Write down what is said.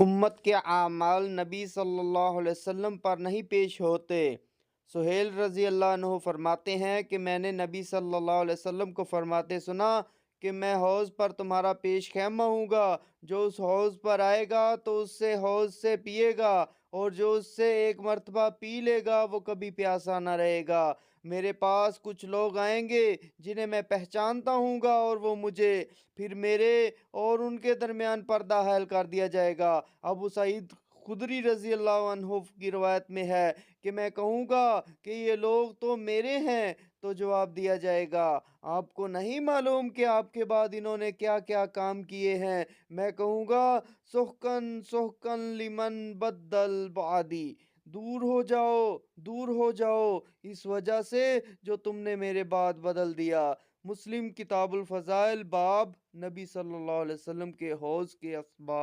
امت کے اعمال نبی صلی اللہ علیہ وسلم پر نہیں پیش ہوتے۔ سہیل رضی اللہ عنہ فرماتے ہیں کہ میں نے نبی صلی اللہ علیہ وسلم کو فرماتے سنا کہ میں حوض پر تمہارا پیش خیمہ ہوں گا، جو اس حوض پر آئے گا تو اس سے حوض سے پیے گا، اور جو اس سے ایک مرتبہ پی لے گا وہ کبھی پیاسا نہ رہے گا۔ میرے پاس کچھ لوگ آئیں گے جنہیں میں پہچانتا ہوں گا اور وہ مجھے، پھر میرے اور ان کے درمیان پردہ حائل کر دیا جائے گا۔ ابو سعید خدری رضی اللہ عنہ کی روایت میں ہے کہ میں کہوں گا کہ یہ لوگ تو میرے ہیں، تو جواب دیا جائے گا آپ کو نہیں معلوم کہ آپ کے بعد انہوں نے کیا کیا کام کیے ہیں؟ میں کہوں گا سحقن سحقن لمن بدل بعدی، دور ہو جاؤ، دور ہو جاؤ اس وجہ سے جو تم نے میرے بعد بدل دیا۔ مسلم کتاب الفضائل، باب نبی صلی اللہ علیہ وسلم کے حوض کے اسباب۔